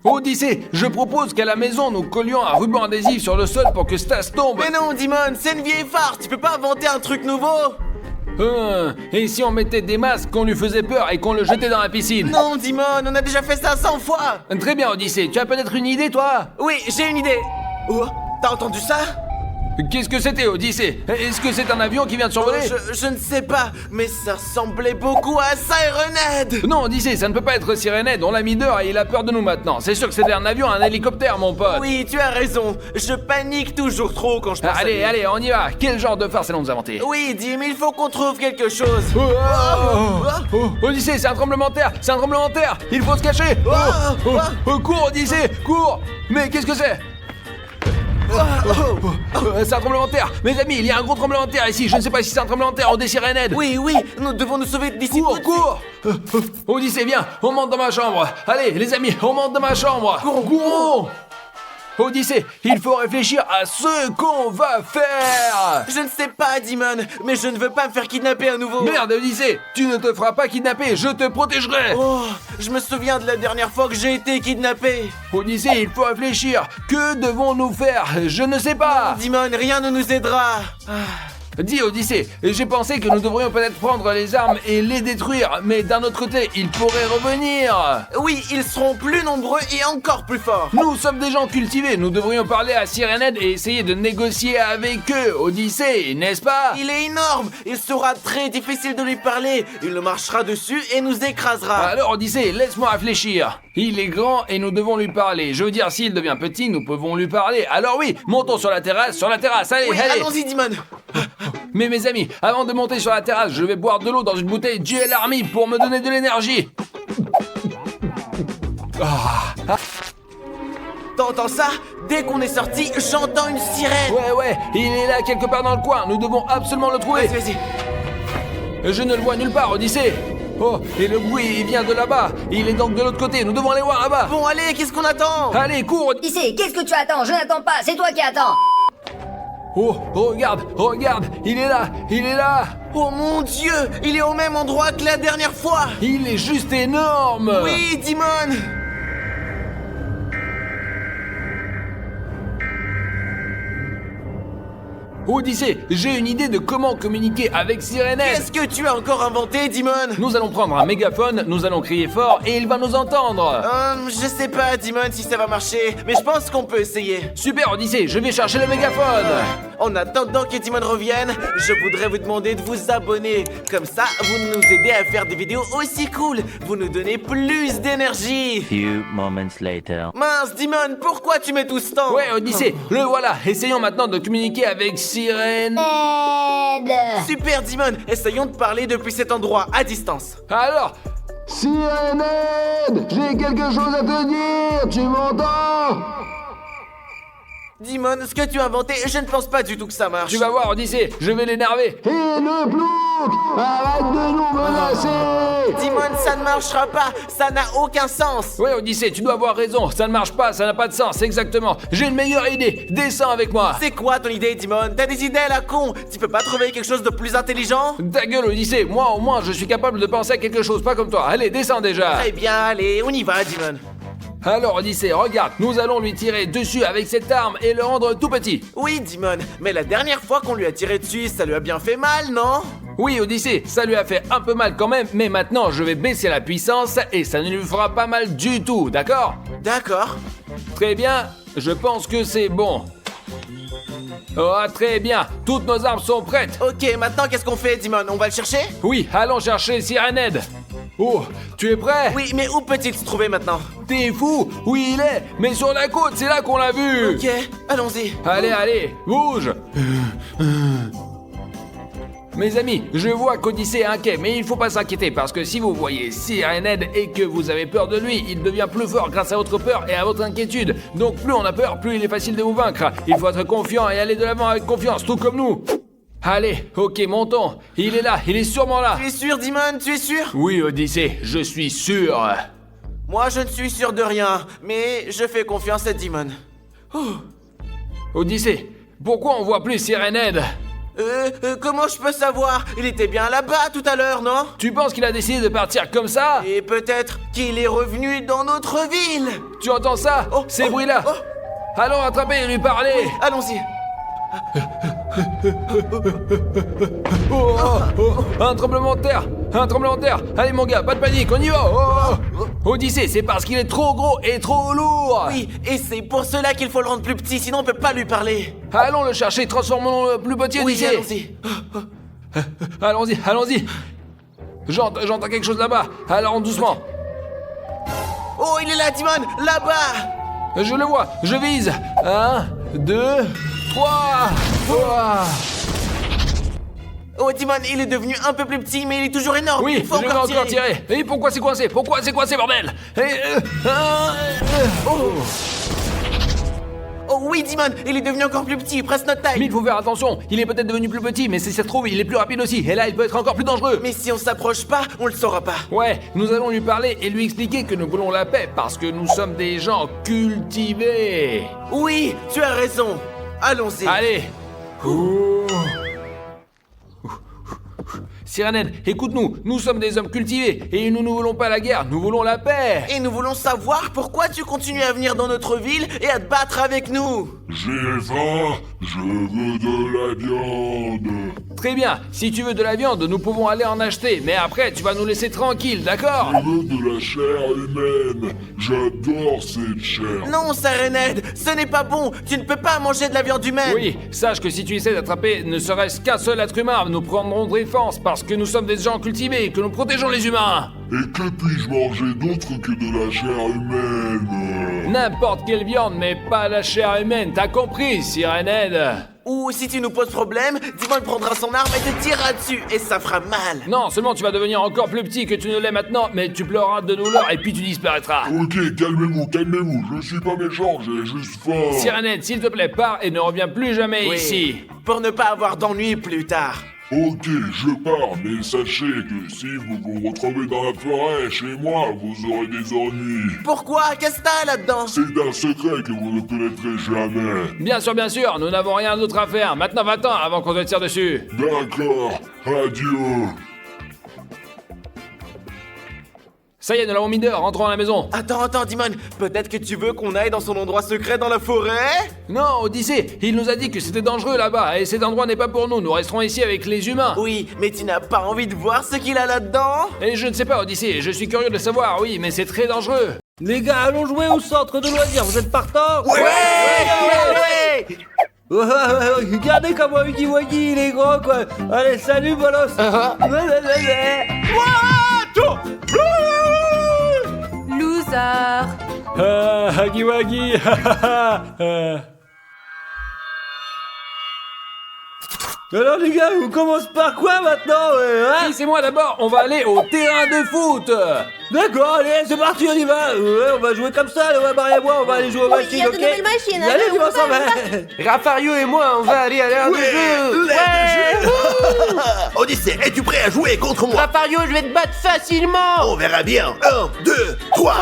Odyssée, je propose qu'à la maison, nous collions un ruban adhésif sur le sol pour que Stas tombe. Mais non, Dimon, c'est une vieille farce, tu peux pas inventer un truc nouveau. Et si on mettait des masques, qu'on lui faisait peur et qu'on le jetait dans la piscine? Non, Dimon, on a déjà fait ça 100 fois. Très bien, Odyssée, tu as peut-être une idée, toi? Oui, j'ai une idée. Oh, t'as entendu ça? Qu'est-ce que c'était, Odyssée? Est-ce que c'est un avion qui vient de survoler? Je ne sais pas, mais ça ressemblait beaucoup à Sirenhead. Non, Odyssée, ça ne peut pas être Sirenhead, on l'a mis dehors et il a peur de nous maintenant. C'est sûr que c'était un avion, un hélicoptère, mon pote. Oui, tu as raison, je panique toujours trop quand je pense à lui. Allez, on y va. Quel genre de farce allons-nous inventer? Oui, Dim, il faut qu'on trouve quelque chose. Odyssée, c'est un tremblement de terre. Il faut se cacher. Cours, Odyssée, cours. Mais qu'est-ce que c'est? C'est un tremblement de terre. Mes amis, il y a un gros tremblement de terre ici. Je ne sais pas si c'est un tremblement de terre ou des Sirenhead. Oui, nous devons nous sauver d'ici. Cours. Odyssée, viens, on monte dans ma chambre. Allez, les amis, on monte dans ma chambre. Courons. Odyssée, il faut réfléchir à ce qu'on va faire. Je ne sais pas, Dimon, mais je ne veux pas me faire kidnapper à nouveau. Merde, Odyssée, tu ne te feras pas kidnapper, je te protégerai. Oh, je me souviens de la dernière fois que j'ai été kidnappé. Odyssée, il faut réfléchir. Que devons-nous faire? Je ne sais pas. Dimon, rien ne nous aidera. Dis, Odyssée, j'ai pensé que nous devrions peut-être prendre les armes et les détruire, mais d'un autre côté, ils pourraient revenir. Oui, ils seront plus nombreux et encore plus forts. Nous sommes des gens cultivés, nous devrions parler à Sirenhead et essayer de négocier avec eux, Odyssée, n'est-ce pas? Il est énorme, il sera très difficile de lui parler. Il nous marchera dessus et nous écrasera. Alors, Odyssée, laisse-moi réfléchir. Il est grand et nous devons lui parler. Je veux dire, s'il devient petit, nous pouvons lui parler. Alors oui, montons sur la terrasse, allez, oui, allez. Allons-y, Dimon. Mais mes amis, avant de monter sur la terrasse, je vais boire de l'eau dans une bouteille GL Army pour me donner de l'énergie. T'entends ça? Dès qu'on est sorti, j'entends une sirène. Ouais, il est là quelque part dans le coin. Nous devons absolument le trouver. Vas-y. Je ne le vois nulle part, Odyssée. Oh, et le bruit il vient de là-bas. Il est donc de l'autre côté. Nous devons aller voir là-bas. Bon, allez, qu'est-ce qu'on attend? Allez, cours. Odyssée, qu'est-ce que tu attends? Je n'attends pas, c'est toi qui attends. Oh, regarde, il est là. Oh mon Dieu, il est au même endroit que la dernière fois. Il est juste énorme. Oui, Dimon. Odyssée, j'ai une idée de comment communiquer avec Sirenhead. Qu'est-ce que tu as encore inventé, Dimon? Nous allons prendre un mégaphone, nous allons crier fort et il va nous entendre. Je sais pas, Dimon, si ça va marcher, mais je pense qu'on peut essayer. Super, Odyssée, je vais chercher le mégaphone. En attendant que Dimon revienne, je voudrais vous demander de vous abonner. Comme ça, vous nous aidez à faire des vidéos aussi cool. Vous nous donnez plus d'énergie. Few moments later. Mince, Dimon, pourquoi tu mets tout ce temps? Ouais, Odyssée, le voilà. Essayons maintenant de communiquer avec Sirène. Aide. Super, Dimon, essayons de parler depuis cet endroit, à distance. Alors, Sirenhead, j'ai quelque chose à te dire, tu m'entends? Dimon, ce que tu as inventé, je ne pense pas du tout que ça marche. tu vas voir, Odyssée, je vais l'énerver. Et le plouc, arrête de nous menacer! Dimon, ça ne marchera pas, ça n'a aucun sens. Ouais, Odyssée, tu dois avoir raison. Ça ne marche pas, ça n'a pas de sens, exactement. J'ai une meilleure idée. Descends avec moi. C'est quoi ton idée, Dimon? T'as des idées à la con? Tu peux pas trouver quelque chose de plus intelligent? Ta gueule, Odyssée. Moi, au moins, je suis capable de penser à quelque chose, pas comme toi. Allez, descends déjà. Très bien, allez, on y va, Dimon. Alors, Odyssée, regarde. Nous allons lui tirer dessus avec cette arme et le rendre tout petit. Oui, Dimon, mais la dernière fois qu'on lui a tiré dessus, ça lui a bien fait mal, non? Oui, Odyssée, ça lui a fait un peu mal quand même, mais maintenant, je vais baisser la puissance et ça ne lui fera pas mal du tout, d'accord? D'accord. Très bien, je pense que c'est bon. Oh, très bien, toutes nos armes sont prêtes. Ok, maintenant qu'est-ce qu'on fait, Dimon? On va le chercher? Oui, allons chercher Sirenhead. Oh, tu es prêt? Oui, mais où peut-il se trouver maintenant? T'es fou? Oui, il est, mais sur la côte, c'est là qu'on l'a vu. Ok, allons-y. Allez, bouge. Mes amis, je vois qu'Odyssée est inquiet, mais il faut pas s'inquiéter parce que si vous voyez Sirenhead et que vous avez peur de lui, il devient plus fort grâce à votre peur et à votre inquiétude. Donc plus on a peur, plus il est facile de vous vaincre. Il faut être confiant et aller de l'avant avec confiance, tout comme nous. Allez, ok, montons. Il est là, il est sûrement là. Tu es sûr, Dimon? Tu es sûr? Oui, Odyssée, je suis sûr. Moi, je ne suis sûr de rien, mais je fais confiance à Dimon. Odyssée, pourquoi on voit plus Sirenhead? Comment je peux savoir? Il était bien là-bas tout à l'heure, non? Tu penses qu'il a décidé de partir comme ça? Et peut-être qu'il est revenu dans notre ville. Tu entends ça? Oh, Ces oh, bruits-là? oh. Allons attraper et lui parler. Allons-y. Oh, oh, oh, un tremblement de terre. Un tremblement de terre. Allez mon gars, pas de panique, on y va. Oh, oh. Odyssée, c'est parce qu'il est trop gros et trop lourd. Oui, et c'est pour cela qu'il faut le rendre plus petit, sinon on peut pas lui parler. Allons le chercher, transformons-le plus petit, Oui, Odyssée. allons-y. Allons-y, allons-y. J'entends quelque chose là-bas. Alors doucement. Oh, il est là, Dimon, là-bas. Je le vois, je vise. 1, 2, 3. Oh, Dimon, il est devenu un peu plus petit, mais il est toujours énorme. Oui, Il faut je vais encore tirer. Et pourquoi c'est coincé? Pourquoi c'est coincé, bordel? Oh oui, Dimon, il est devenu encore plus petit, presque notre Mais taille. il faut faire attention. Il est peut-être devenu plus petit, mais si ça se trouve, il est plus rapide aussi. Et là, il peut être encore plus dangereux. Mais si on s'approche pas, on le saura pas. Ouais, nous allons lui parler et lui expliquer que nous voulons la paix parce que nous sommes des gens cultivés. Oui, tu as raison. Allons-y. Allez. Sirenette, écoute-nous, nous sommes des hommes cultivés et nous ne voulons pas la guerre, nous voulons la paix. Et nous voulons savoir pourquoi tu continues à venir dans notre ville et à te battre avec nous. J'ai faim, je veux de la viande. Très bien, si tu veux de la viande, nous pouvons aller en acheter, mais après tu vas nous laisser tranquilles, d'accord? Je veux de la chair humaine. J'adore cette chair. Non, Sarened, ce n'est pas bon. Tu ne peux pas manger de la viande humaine. Oui, sache que si tu essaies d'attraper ne serait-ce qu'un seul être humain, nous prendrons défense parce que nous sommes des gens cultivés et que nous protégeons les humains. Et que puis-je manger d'autre que de la chair humaine? N'importe quelle viande, mais pas la chair humaine, t'as compris, Sirened? Ou si tu nous poses problème, Dimon prendra son arme et te tirera dessus, et ça fera mal. Non, seulement tu vas devenir encore plus petit que tu ne l'es maintenant, mais tu pleureras de douleur et puis tu disparaîtras. Ok, calmez-vous, calmez-vous. Je suis pas méchant, j'ai juste faim. Sirened, s'il te plaît, pars et ne reviens plus jamais Oui, ici. pour ne pas avoir d'ennui plus tard. Ok, je pars, mais sachez que si vous vous retrouvez dans la forêt, chez moi, vous aurez des ennuis. Pourquoi? Qu'est-ce que t'as là-dedans? C'est un secret que vous ne connaîtrez jamais. Bien sûr, nous n'avons rien d'autre à faire. Maintenant, va-t'en avant qu'on te tire dessus. D'accord, adieu. Ça y est, nous l'avons mis dehors, rentrons à la maison. Attends, Dimon, peut-être que tu veux qu'on aille dans son endroit secret dans la forêt? Non, Odyssée, il nous a dit que c'était dangereux là-bas et cet endroit n'est pas pour nous. Nous resterons ici avec les humains. Oui, mais tu n'as pas envie de voir ce qu'il a là-dedans? Et je ne sais pas, Odyssée, je suis curieux de savoir, oui, mais c'est très dangereux. Les gars, allons jouer au centre de loisirs, vous êtes partants? Ouais. Regardez comment Huggy Wuggy, il est gros quoi. Allez, salut Bolos. Loser. Huggy Wuggy. Alors les gars, on commence par quoi maintenant hein? Si, c'est moi d'abord, on va aller au terrain de foot. D'accord, allez, c'est parti, on y va. Ouais, on va jouer comme ça, là, Marie et moi, on va aller jouer aux Oui, machines, il y a de ok? nouvelles machines, Allez, allez, on va on s'en va, va. Rafario et moi, on va aller à l'heure du jeu. Odyssée, es-tu prêt à jouer contre moi? Rafario, je vais te battre facilement. On verra bien. 1, 2, 3.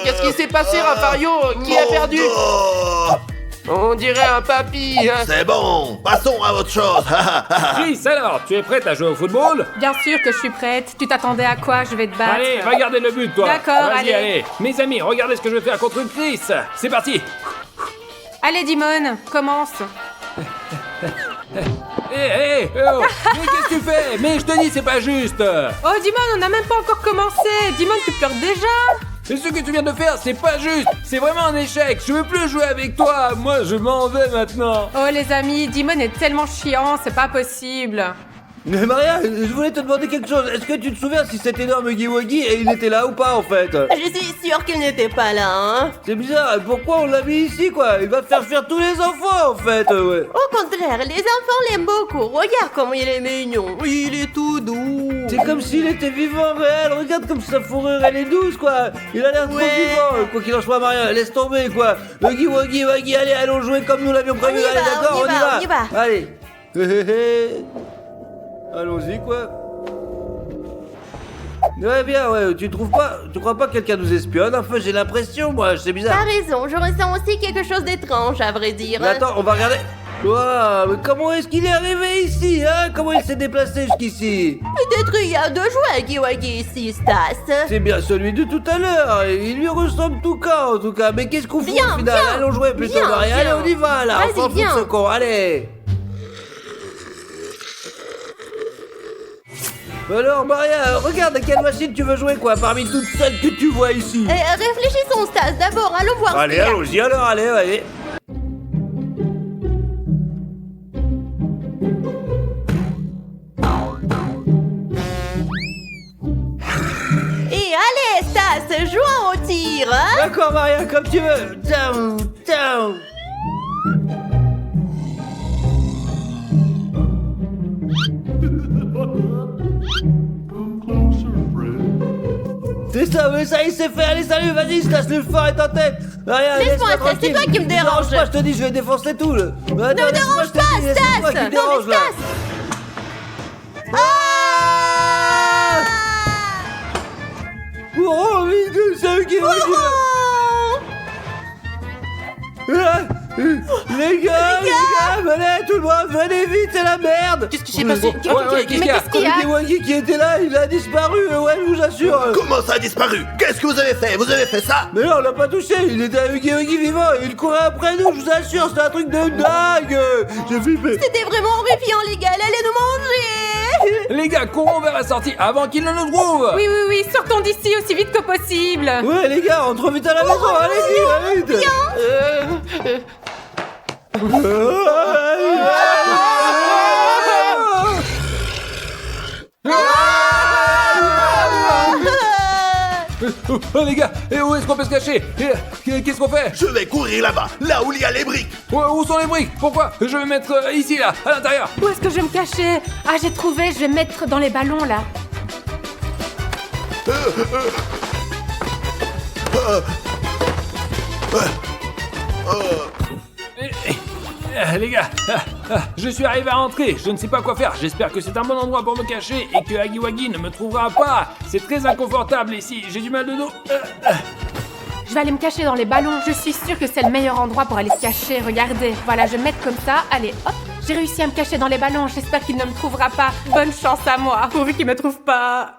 Qu'est-ce qui s'est passé, Rafario? Qui a perdu? On dirait un papy. C'est bon, passons à autre chose. Chris, alors, tu es prête à jouer au football? Bien sûr que je suis prête. Tu t'attendais à quoi? Je vais te battre. Allez, va garder le but, toi. D'accord, Vas-y, allez. allez. Mes amis, regardez ce que je vais faire contre Chris. C'est parti. Allez, Dimon, commence. Oh. Mais qu'est-ce que tu fais? Mais je te dis, c'est pas juste. Oh, Dimon, on n'a même pas encore commencé. Dimon, tu pleures déjà? Et ce que tu viens de faire, c'est pas juste. C'est vraiment un échec. Je veux plus jouer avec toi. Moi, je m'en vais maintenant. Oh, les amis, Dimon est tellement chiant, c'est pas possible. Mais Maria, je voulais te demander quelque chose. Est-ce que tu te souviens si cet énorme Huggy Wuggy, et il était là ou pas en fait? Je suis sûre qu'il n'était pas là, hein. C'est bizarre, pourquoi on l'a mis ici quoi? Il va faire fuir tous les enfants en fait, ouais. Au contraire, les enfants l'aiment beaucoup. Regarde comment il est mignon. Il est tout doux. C'est comme s'il était vivant réel, regarde comme sa fourrure elle est douce quoi. Il a l'air trop Ouais. vivant, quoi qu'il en soit Maria, laisse tomber quoi. Huggy Wuggy, allez, allons jouer comme nous l'avions prévu, On y allez va, d'accord, on y va. Allez. Allons-y quoi. Ouais, bien, ouais, tu trouves pas? Tu crois pas que quelqu'un nous espionne? Enfin, j'ai l'impression, moi, c'est bizarre. T'as raison, je ressens aussi quelque chose d'étrange, à vrai dire. Mais attends, on va regarder. Waouh, mais comment est-ce qu'il est arrivé ici, hein? Comment il s'est déplacé jusqu'ici? Peut-être il y a deux jouets Huggy Wuggy ici, Stas. C'est bien celui de tout à l'heure. Il lui ressemble tout cas, en tout cas. Mais qu'est-ce qu'on fout Viens, au final? viens. Allons jouer plutôt, Viens, Maria. Allez, viens. on y va, là. Vas-y, On s'en fout de viens. ce con, allez. Alors, Maria, regarde à quelle machine tu veux jouer, quoi, parmi toutes celles que tu vois ici. Réfléchissons, Stas, d'abord, allons voir Allez, ce qu'il y a. allons-y, alors, allez. Et allez, Stas, jouons au tir, hein. D'accord, Maria, comme tu veux. Down, down. C'est ça, mais ça, il s'est fait. Allez, salut, vas-y, Stas, le phare est en tête. Maria, Laisse-moi, Stas, tranquille. c'est toi qui me dérange. Non, je te dis, je vais défoncer tout, là. Ne me dérange pas, Stas. C'est toi qui me dérange, là. Ah Oh, vite, c'est eux qui vont Les gars, venez, tout le monde, venez vite, c'est la merde. Qu'est-ce qui s'est passé? Ouais, qu'est-ce qu'il y a? Huggy Wuggy qui était là, il a disparu, ouais, je vous assure. Comment ça a disparu? Qu'est-ce que vous avez fait? Vous avez fait ça? Mais non, on l'a pas touché, il était un Huggy Wuggy vivant, il courait après nous, je vous assure, c'était un truc de dingue. J'ai flippé. C'était vraiment horrifiant, les gars, elle allait nous manger. Les gars, courons vers la sortie avant qu'il ne nous trouve. Oui, sortons d'ici aussi vite que possible. Ouais, les gars, rentre vite à la maison, allez-y, allez vite. Oh, les gars, et où est-ce qu'on peut se cacher? Qu'est-ce qu'on fait? Je vais courir là-bas, là où il y a les briques. Où sont les briques? Pourquoi? Je vais mettre ici, là, à l'intérieur. Où est-ce que je vais me cacher? Ah, j'ai trouvé, je vais mettre dans les ballons là. Les gars, je suis arrivé à rentrer, je ne sais pas quoi faire, j'espère que c'est un bon endroit pour me cacher et que Huggy Wuggy ne me trouvera pas. C'est très inconfortable ici, j'ai du mal de dos. Je vais aller me cacher dans les ballons, je suis sûre que c'est le meilleur endroit pour aller se cacher, regardez. Voilà, je vais me mettre comme ça, allez, hop. J'ai réussi à me cacher dans les ballons, j'espère qu'il ne me trouvera pas. Bonne chance à moi, pourvu qu'il me trouve pas.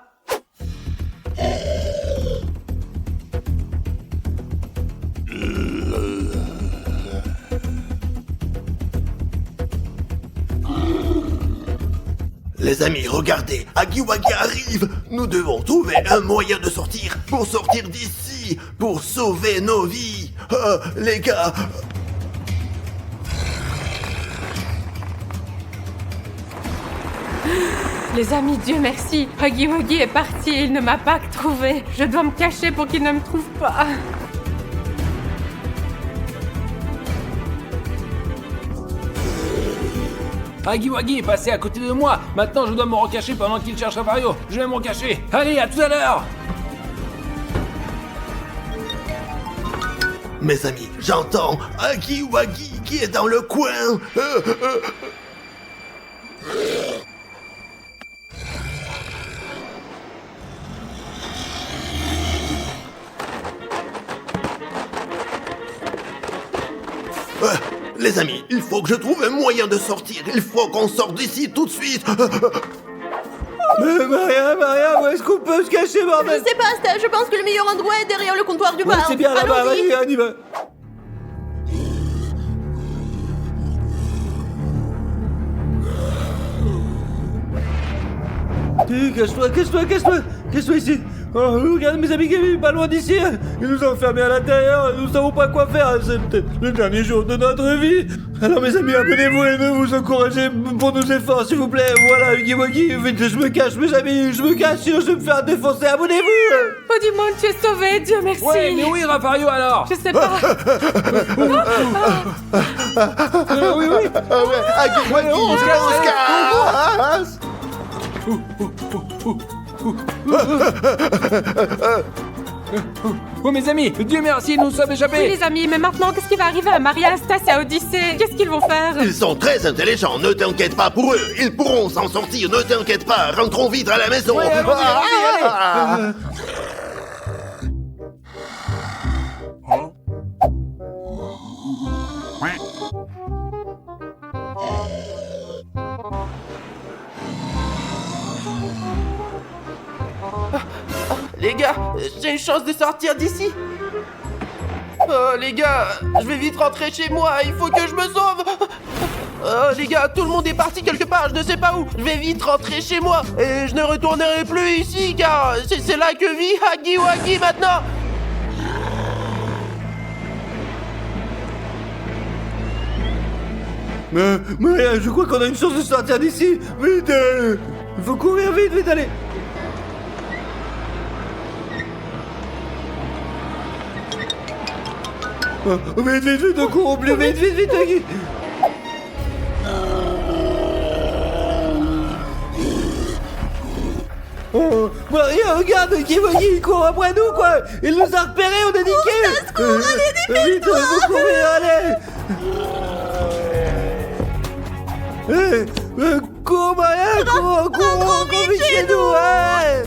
Les amis, regardez, Huggy Wuggy arrive. Nous devons trouver un moyen de sortir, pour sortir d'ici, pour sauver nos vies. Les gars, Les amis, Dieu merci, Huggy Wuggy est parti, il ne m'a pas trouvé. Je dois me cacher pour qu'il ne me trouve pas. Huggy Wuggy est passé à côté de moi, maintenant je dois me recacher pendant qu'il cherche Rafario. Je vais me recacher. Allez, à tout à l'heure. mes amis, j'entends Huggy Wuggy qui est dans le coin. Les amis, il faut que je trouve un moyen de sortir. Il faut qu'on sorte d'ici tout de suite. Mais Maria, où est-ce qu'on peut se cacher, bordel? Je sais pas, Stas, je pense que le meilleur endroit est derrière le comptoir du Ouais, bar. c'est bien là-bas, Allons-y. vas-y, on y va. Cache-toi ici. Oh, regarde mes amis, pas loin d'ici. Ils nous ont enfermés à l'intérieur, nous savons pas quoi faire. C'est peut-être le dernier jour de notre vie. Alors mes amis, abonnez-vous et ne vous encouragez pour nos efforts, s'il vous plaît. Voilà, Huggy Wuggy, vite, je me cache, mes amis, je me cache, sinon je vais me faire défoncer. Abonnez-vous. Oh du monde, tu es sauvé, Dieu merci. Ouais, mais oui, Rafario alors. Je sais pas. Oui. Huggy Wuggy, on se casse. Oh mes amis, Dieu merci, nous sommes Oui échappés. les amis, mais maintenant qu'est-ce qui va arriver à Maria, Stas et à Odyssée? Qu'est-ce qu'ils vont faire? Ils sont très intelligents, ne t'inquiète pas pour eux. Ils pourront s'en sortir, ne t'inquiète pas. Rentrons vite à la maison. Ouais, allez. Les gars, j'ai une chance de sortir d'ici. Oh les gars, je vais vite rentrer chez moi, il faut que je me sauve. Oh les gars, tout le monde est parti quelque part, je ne sais pas où. Je vais vite rentrer chez moi et je ne retournerai plus ici car c'est là que vit Huggy Wuggy maintenant. Mais je crois qu'on a une chance de sortir d'ici. Vite, il faut courir vite, vite, allez. Vite, vite, vite, cours au plus vite, vite, vite, Huggy. Oh, Maria, regarde, Huggy Wuggy, il court après nous, quoi. Il nous a repérés, on a niqué. Allez, vite, faut courir, allez. Cours, Maria, cours, vite chez nous, hein.